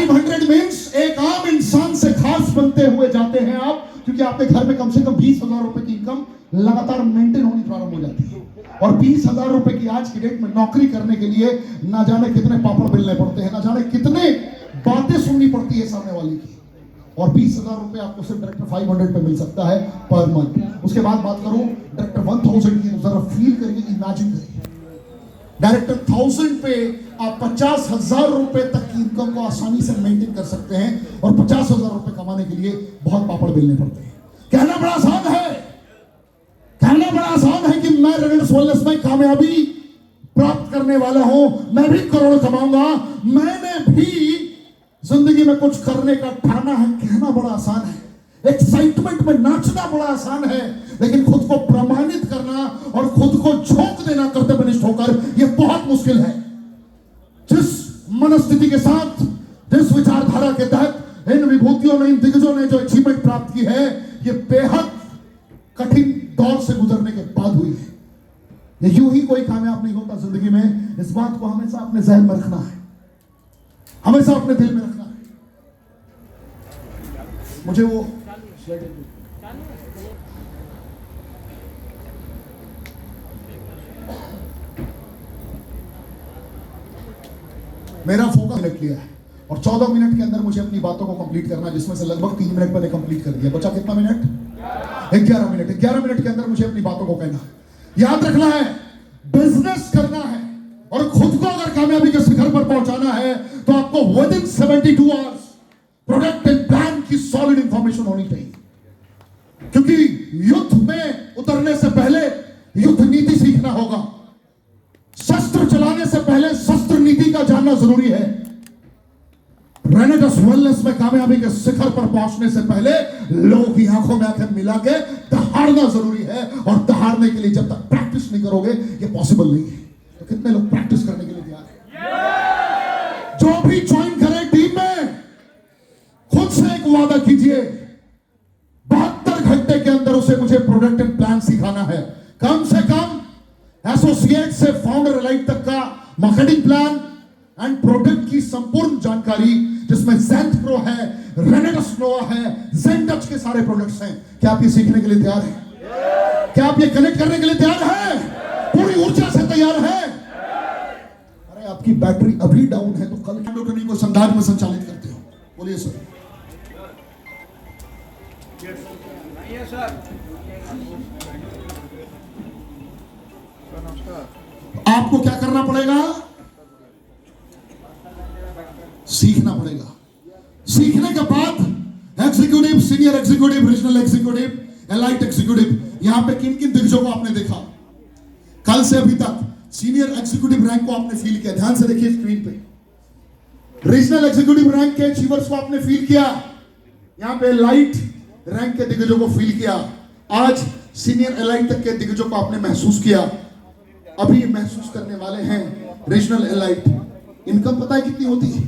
500 means एक आम इंसान से खास बनते हुए जाते हैं आप, क्योंकि आपके घर में कम से कम 20,000 रुपए की इनकम लगातार मेंटेन होनी प्रारंभ हो जाती है। और 20,000 रुपए की आज की डेट में नौकरी करने के लिए ना जाने कितने पापड़ बेलने पड़ते हैं, ना जाने कितने बातें सुननी पड़ती है सामने वाले की। और 20,000 रुपए आपको सिर्फ डायरेक्टर 500 पे मिल सकता है पर मंथ। उसके बाद बात करूं डायरेक्टर 1000 की, जरा फील करिए, इमेजिन करिए डायरेक्टर 1000 पे आप 50,000 रुपए तक की इनकम को आसानी से मेंटेन कर सकते हैं। और 50,000 रुपए कमाने के लिए बहुत पापड़ बेलने पड़ते हैं। कहना बड़ा आसान है, कहना बड़ा आसान है कि मैं रेडियस वेलनेस में कामयाबी प्राप्त करने वाला हूं, मैं भी करोड़ कमाऊंगा, मैंने भी जिंदगी में कुछ करने का ठाना है। कहना बड़ा आसान है, एक्साइटमेंट में नाचना बड़ा आसान है, लेकिन खुद को प्रमाणित करना और खुद को झोंक देना कर्तव्यनिष्ठ होकर यह बहुत मुश्किल है। जिस मनस्थिति के साथ, जिस विचारधारा के तहत इन विभूतियों ने, इन दिग्गजों ने जो अचीवमेंट प्राप्त की है, यह बेहद कठिन दौर से गुजरने के बाद हुई है। ये यूं ही कोई कामयाब नहीं होता जिंदगी में। इस बात को हमेशा अपने जहन में रखना है, हमेशा अपने दिल में रखना है। मुझे वो मेरा फोकस मिनट लिया है और 14 मिनट के अंदर मुझे अपनी बातों को कंप्लीट करना है, जिसमें से लगभग 3 मिनट मैंने कंप्लीट कर दिया। बचा कितना मिनट? 11 मिनट। 11 मिनट के अंदर मुझे अपनी बातों को कहना है। याद रखना है, बिजनेस करना है और खुद को अगर कामयाबी के शिखर पर पहुंचाना है तो आपको within 72 hours product and plan की सॉलिड इंफॉर्मेशन होनी चाहिए। क्योंकि युद्ध में उतरने से पहले युद्ध नीति सीखना होगा, शस्त्र चलाने से पहले शस्त्र नीति का जानना जरूरी है। रेडियस वेलनेस में कामयाबी के शिखर पर पहुंचने से पहले लोगों की आंखों में आंखें मिला के दहाड़ना जरूरी है। और दहाड़ने के लिए जब तक प्रैक्टिस नहीं करोगे ये पॉसिबल नहीं है। तो कितने लोग प्रैक्टिस करने के लिए तैयार हैं? जो भी ज्वाइन करें टीम में, खुद से एक वादा कीजिए, 72 घंटे के अंदर उसे मुझे प्रोडक्ट एंड प्लान सिखाना है। कम से कम एसोसिएट से फाउंडर एलाइट तक का मार्केटिंग प्लान एंड प्रोडक्ट की संपूर्ण जानकारी, जिसमें ज़ेंथ प्रो है, रेनेडस नोवा है, ज़ेंटच के सारे प्रोडक्ट्स हैं। क्या आप ये सीखने के लिए तैयार हैं? क्या आप ये कनेक्ट करने के लिए तैयार हैं? पूरी ऊर्जा से तैयार हैं? अरे आपकी बैटरी अभी डाउन है तो कल की को संदाज में संचालित करते हो। बोलिए सर। आपको क्या करना पड़ेगा? सीखना पड़ेगा। सीखने के बाद executive, senior executive, regional executive, elite executive, यहां पे किन किन दिग्गजों को आपने देखा कल से अभी तक? सीनियर एग्जीक्यूटिव रैंक को आपने फील किया, ध्यान से देखिए स्क्रीन पे। रीजनल एग्जीक्यूटिव रैंक के अचीवर्स को आपने फील किया, यहां पे एलाइट रैंक के दिग्गजों को फील किया। आज सीनियर एलाइट तक के दिग्गजों को आपने महसूस किया, अभी महसूस करने वाले हैं रीजनल एलाइट। इनकम पता है कितनी होती है?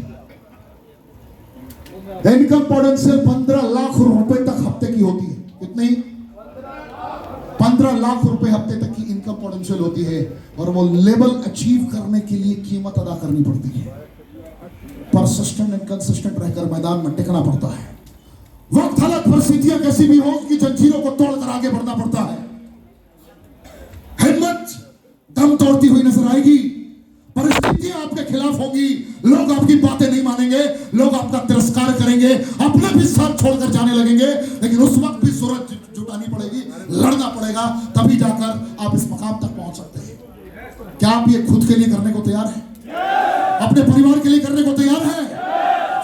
इनकम पोटेंशियल 15 लाख रुपए तक हफ्ते की होती है। कितनी? 15 लाख रुपए हफ्ते तक की इनकम पोटेंशियल होती है। और वो लेवल अचीव करने के लिए कीमत अदा करनी पड़ती है। परसिस्टेंट एंड कंसिस्टेंट रहकर मैदान में टिकना पड़ता है। वक्त, हालत, परिस्थितियां कैसी भी हो, की जंजीरों को तोड़कर आगे बढ़ना पड़ता है। हिम्मत दम तोड़ती हुई नजर आएगी, परिस्थितियां आपके खिलाफ होगी, लोग आपकी बातें नहीं मानेंगे, लोग आपका तिरस्कार करेंगे, अपने भी साथ छोड़कर जाने लगेंगे। लेकिन उस वक्त भी सूरज जुटानी पड़ेगी, लड़ना पड़ेगा, तभी जाकर आप इस मकाम तक पहुंच सकते हैं। क्या आप ये खुद के लिए करने को तैयार हैं? अपने परिवार के लिए करने को तैयार हैं?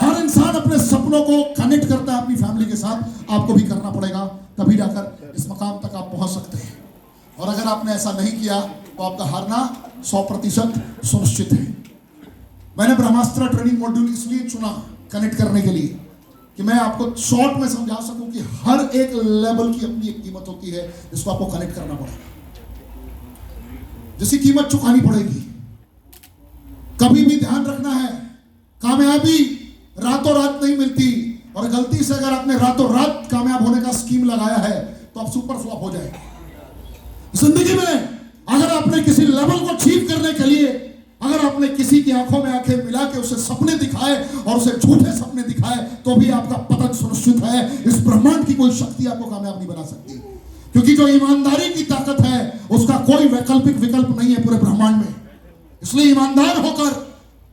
हर इंसान अपने सपनों को कनेक्ट करता है अपनी फैमिली के साथ, आपको भी करना पड़ेगा, तभी जाकर इस मकाम तक आप पहुंच सकते हैं। और अगर आपने ऐसा नहीं किया तो आपका हारना 100% सुनिश्चित है। मैंने ब्रह्मास्त्र ट्रेनिंग मॉड्यूल इसलिए चुना कनेक्ट करने के लिए कि मैं आपको शॉर्ट में समझा सकूं कि हर एक लेवल की अपनी एक कीमत होती है, जिसको आपको कनेक्ट करना पड़ेगा, जिसकी कीमत चुकानी पड़ेगी। कभी भी ध्यान रखना है, कामयाबी रातों रात नहीं मिलती। और गलती से अगर आपने रातों रात कामयाब होने का स्कीम लगाया है तो आप सुपर फ्लॉप हो जाएंगे। जिंदगी में अगर आपने किसी लेवल को अचीव करने के लिए, अगर आपने किसी की आंखों में आंखें मिला मिला के उसे सपने दिखाए और उसे झूठे सपने दिखाए तो भी आपका पतन सुनिश्चित है। इस ब्रह्मांड की कोई शक्ति आपको कामयाब नहीं बना सकती, क्योंकि जो ईमानदारी की ताकत है उसका कोई वैकल्पिक विकल्प नहीं है पूरे ब्रह्मांड में। इसलिए ईमानदार होकर,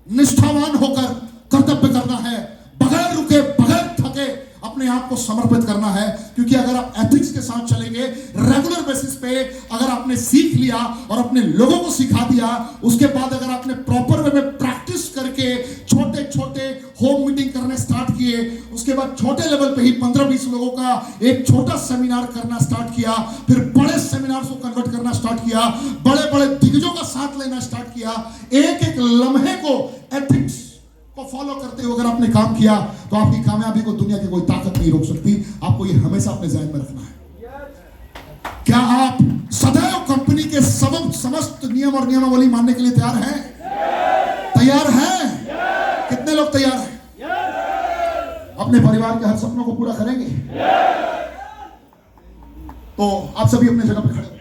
निष्ठावान होकर कर्तव्य करना है, बगैर रुके बगैर थके अपने आप को समर्पित करना है। क्योंकि अगर आप एथिक्स के साथ चलेंगे, रेगुलर बेसिस पे अगर आपने सीख लिया और अपने लोगों को सिखा दिया, उसके बाद अगर आपने प्रॉपर वे में प्रैक्टिस करके छोटे छोटे होम मीटिंग करने स्टार्ट किए, उसके बाद छोटे लेवल पे ही 15-20 लोगों का एक छोटा सेमिनार करना स्टार्ट किया, फिर बड़े सेमिनार को कन्वर्ट करना स्टार्ट किया, बड़े बड़े दिग्गजों का साथ लेना स्टार्ट किया, एक एक लम्हे को एथिक्स को फॉलो करते हुए अगर आपने काम किया तो आपकी कामयाबी को दुनिया की कोई ताकत नहीं रोक सकती। आपको ये हमेशा अपने ज़हन में रखना है। क्या आप सदैव कंपनी के समस्त नियम और नियमावली मानने के लिए तैयार हैं? तैयार हैं? कितने लोग तैयार हैं? अपने परिवार के हर सपनों को पूरा करेंगे? तो आप सभी अपने जगह पर खड़े